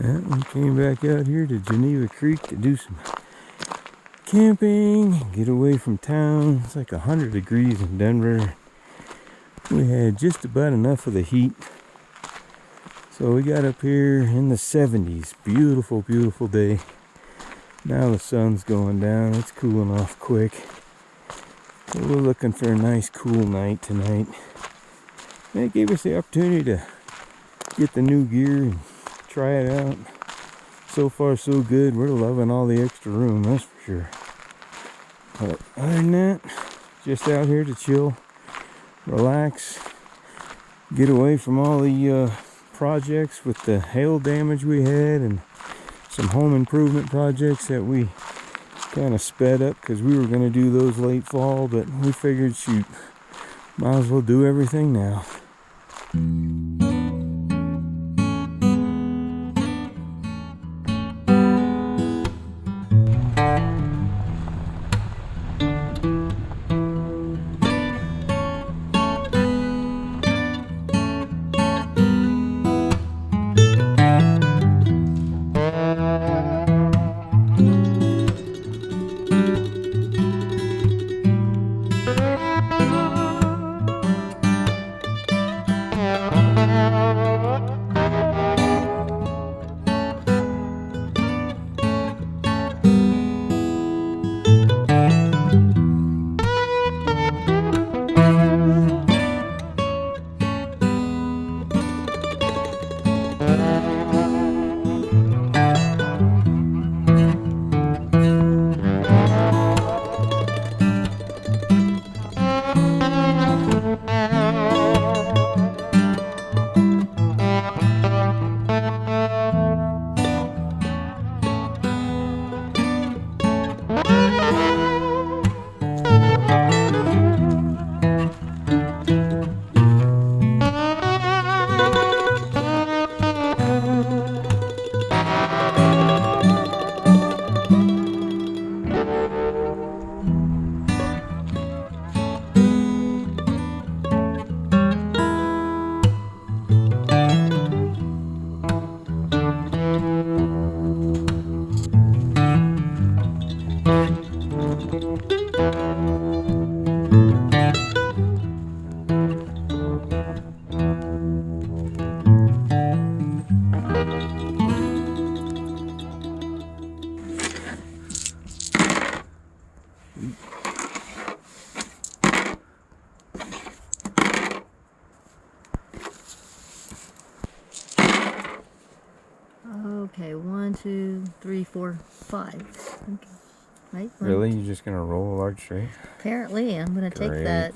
Yeah, we came back out here to Geneva Creek to do some camping, get away from town. It's like 100 degrees in Denver. We had just about enough of the heat. So we got up here in the 70s. Beautiful, beautiful day. Now the sun's going down. It's cooling off quick. So we're looking for a nice cool night tonight. And it gave us the opportunity to get the new gear and try it out. So far so good. We're loving all the extra room, that's for sure. But other than that, just out here to chill, relax, get away from all the projects with the hail damage we had and some home improvement projects that we kind of sped up because we were going to do those late fall, but we figured, shoot, might as well do everything now. Okay, 1, 2, 3, 4, 5. Okay. Right? Really? You're just gonna roll a large straight? Apparently, I'm gonna take that.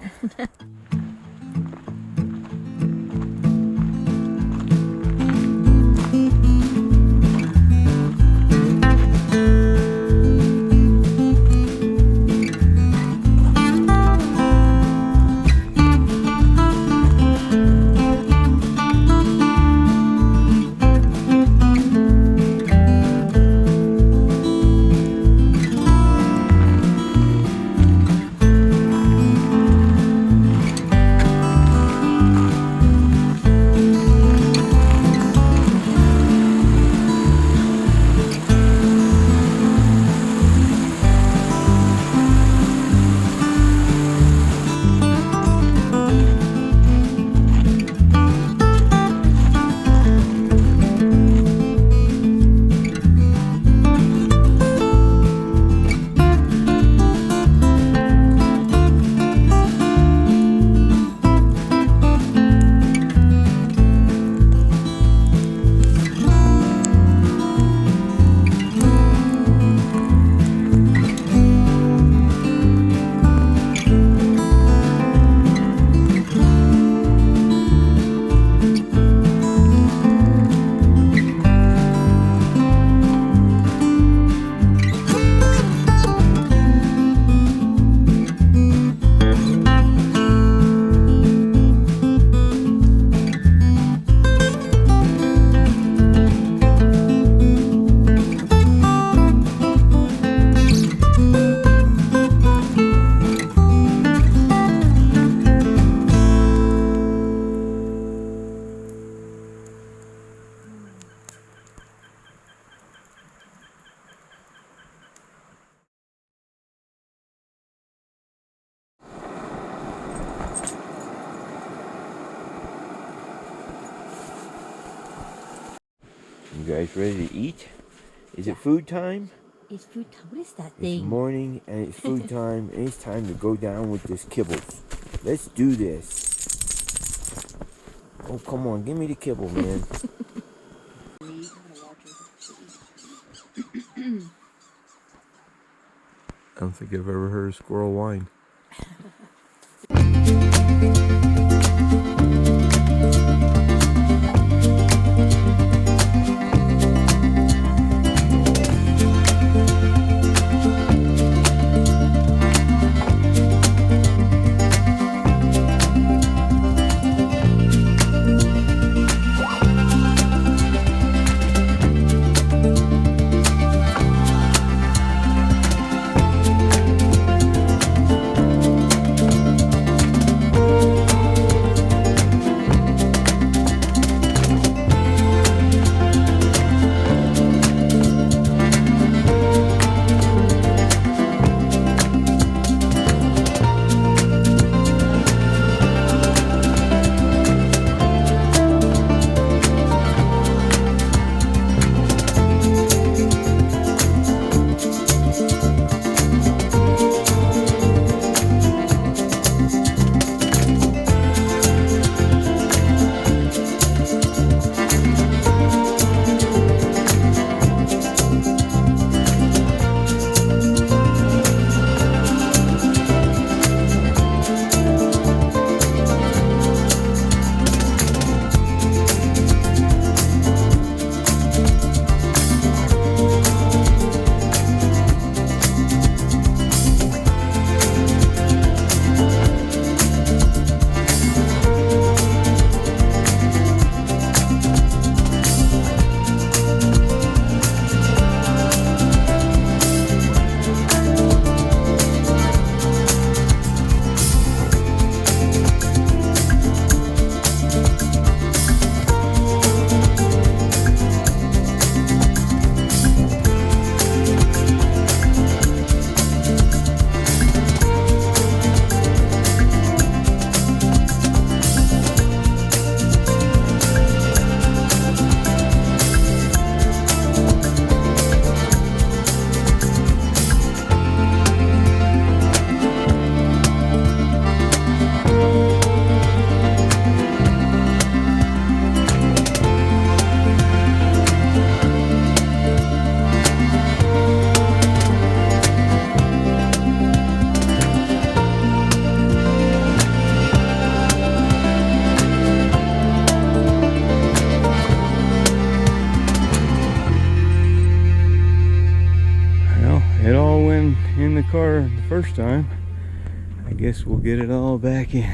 You guys ready to eat? Is it food time? It's food time. What is that It's thing? morning and it's food time and it's time to go down with this kibble. Let's do this. Oh, come on, give me the kibble, man. I don't think I've ever heard a squirrel whine. It all went in the car the first time. I guess we'll get it all back in.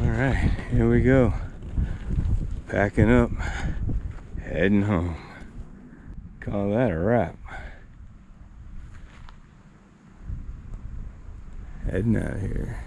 Alright, here we go. Packing up, heading home. Call that a wrap. Heading out of here.